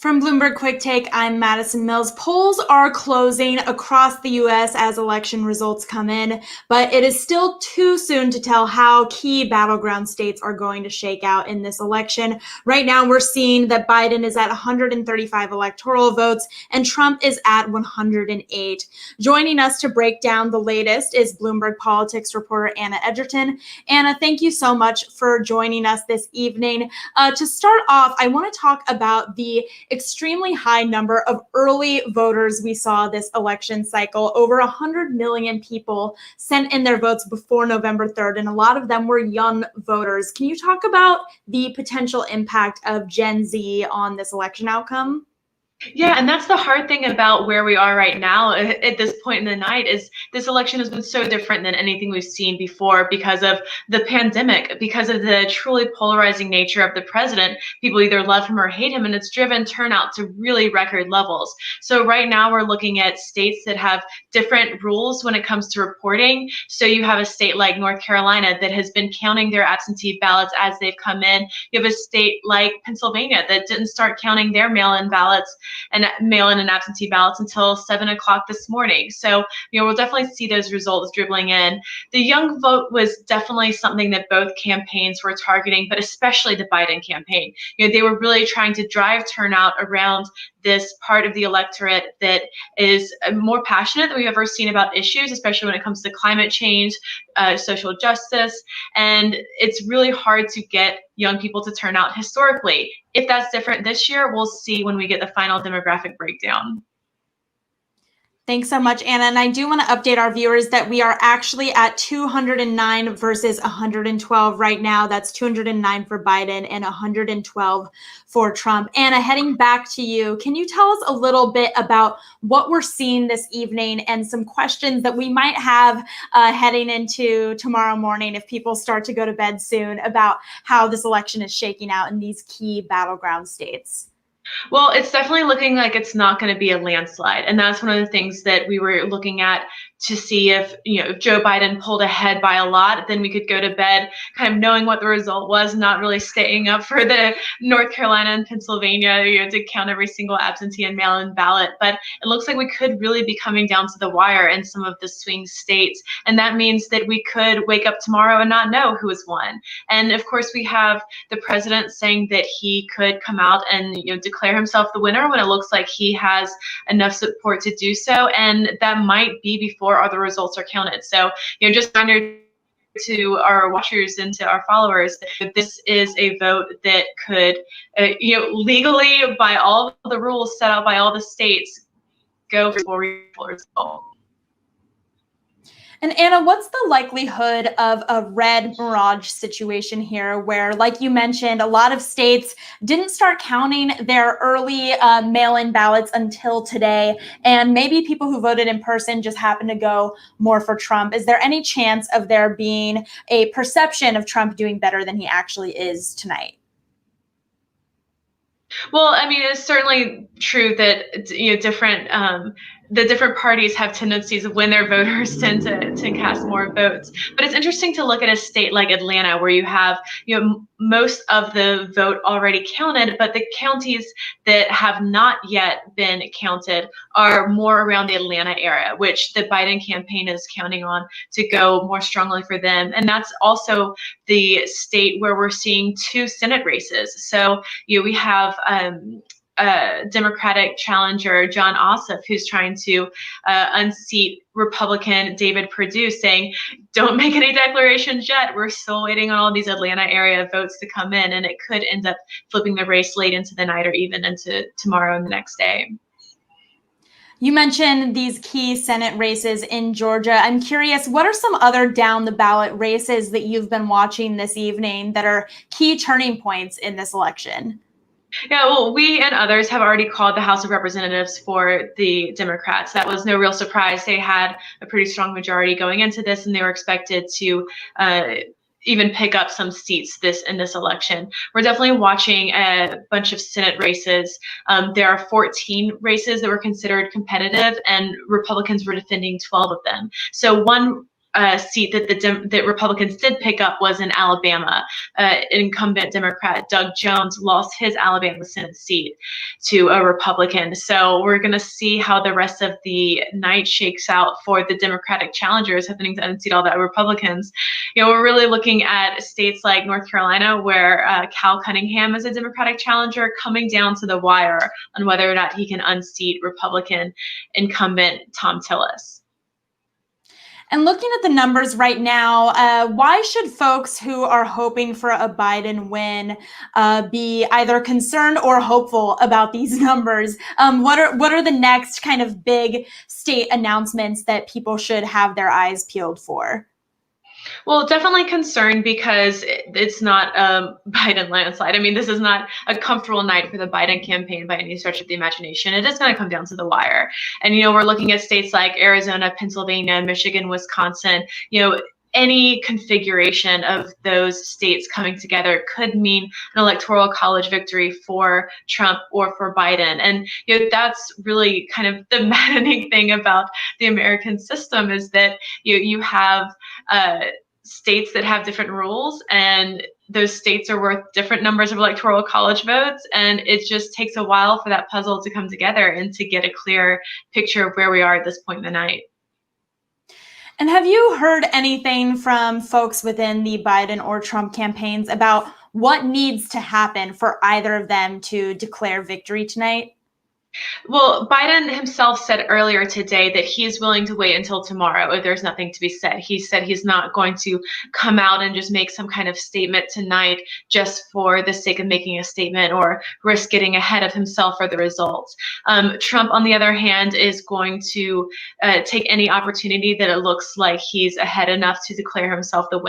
From Bloomberg Quick Take, I'm Madison Mills. Polls are closing across the U.S. as election results come in, but it is still too soon to tell how key battleground states are going to shake out in this election. Right now, we're seeing that Biden is at 135 electoral votes and Trump is at 108. Joining us to break down the latest is Bloomberg politics reporter Anna Edgerton. Anna, thank you so much for joining us this evening. To start off, I want to talk about the extremely high number of early voters we saw this election cycle. Over 100 million people sent in their votes before November 3rd, and a lot of them were young voters. Can you talk about the potential impact of Gen Z on this election outcome? Yeah, and that's the hard thing about where we are right now at this point in the night is this election has been so different than anything we've seen before because of the pandemic, because of the truly polarizing nature of the president. People either love him or hate him, and it's driven turnout to really record levels. So right now we're looking at states that have different rules when it comes to reporting. So you have a state like North Carolina that has been counting their absentee ballots as they've come in. You have a state like Pennsylvania that didn't start counting their mail-in ballots and mail-in and absentee ballots until 7 o'clock this morning. So, we'll definitely see those results dribbling in. The young vote was definitely something that both campaigns were targeting, but especially the Biden campaign. They were really trying to drive turnout around this part of the electorate that is more passionate than we've ever seen about issues, especially when it comes to climate change, social justice, and it's really hard to get young people to turn out historically. If that's different this year, we'll see when we get the final demographic breakdown. Thanks so much, Anna. And I do want to update our viewers that we are actually at 209 versus 112 right now. That's 209 for Biden and 112 for Trump. Anna, heading back to you, can you tell us a little bit about what we're seeing this evening and some questions that we might have heading into tomorrow morning if people start to go to bed soon about how this election is shaking out in these key battleground states? Well, it's definitely looking like it's not going to be a landslide. And that's one of the things that we were looking at to see if, if Joe Biden pulled ahead by a lot, then we could go to bed kind of knowing what the result was, not really staying up for the North Carolina and Pennsylvania, to count every single absentee and mail-in ballot. But it looks like we could really be coming down to the wire in some of the swing states. And that means that we could wake up tomorrow and not know who has won. And of course, we have the president saying that he could come out and declare himself the winner when it looks like he has enough support to do so. And that might be before all the results are counted. So, just a reminder to our watchers and to our followers that this is a vote that could, legally, by all the rules set out by all the states, go for result. And Anna, what's the likelihood of a red mirage situation here where, like you mentioned, a lot of states didn't start counting their early mail-in ballots until today, and maybe people who voted in person just happen to go more for Trump? Is there any chance of there being a perception of Trump doing better than he actually is tonight? Well, I mean, it's certainly true that the different parties have tendencies of when their voters tend to cast more votes. But it's interesting to look at a state like Atlanta, where you have most of the vote already counted, but the counties that have not yet been counted are more around the Atlanta area, which the Biden campaign is counting on to go more strongly for them. And that's also the state where we're seeing two Senate races. So we have Democratic challenger John Ossoff, who's trying to unseat Republican David Perdue, saying, don't make any declarations yet. We're still waiting on all these Atlanta area votes to come in, and it could end up flipping the race late into the night or even into tomorrow and the next day. You mentioned these key Senate races in Georgia. I'm curious, what are some other down the ballot races that you've been watching this evening that are key turning points in this election? Yeah, well, we and others have already called the House of Representatives for the Democrats. That was no real surprise. They had a pretty strong majority going into this, and they were expected to even pick up some seats in this election. We're definitely watching a bunch of Senate races. There are 14 races that were considered competitive, and Republicans were defending 12 of them. So one seat that Republicans did pick up was in Alabama. Incumbent Democrat Doug Jones lost his Alabama Senate seat to a Republican. So we're going to see how the rest of the night shakes out for the Democratic challengers happening to unseat all the Republicans. We're really looking at states like North Carolina, where Cal Cunningham is a Democratic challenger, coming down to the wire on whether or not he can unseat Republican incumbent Tom Tillis. And looking at the numbers right now, why should folks who are hoping for a Biden win be either concerned or hopeful about these numbers? What are the next kind of big state announcements that people should have their eyes peeled for? Well, definitely concerned because it's not a Biden landslide. I mean, this is not a comfortable night for the Biden campaign by any stretch of the imagination. It is going to come down to the wire. And, we're looking at states like Arizona, Pennsylvania, Michigan, Wisconsin, any configuration of those states coming together could mean an electoral college victory for Trump or for Biden. And that's really kind of the maddening thing about the American system, is that you have states that have different rules, and those states are worth different numbers of electoral college votes, and it just takes a while for that puzzle to come together and to get a clear picture of where we are at this point in the night. And have you heard anything from folks within the Biden or Trump campaigns about what needs to happen for either of them to declare victory tonight? Well, Biden himself said earlier today that he's willing to wait until tomorrow if there's nothing to be said. He said he's not going to come out and just make some kind of statement tonight just for the sake of making a statement or risk getting ahead of himself or the results. Trump, on the other hand, is going to take any opportunity that it looks like he's ahead enough to declare himself the winner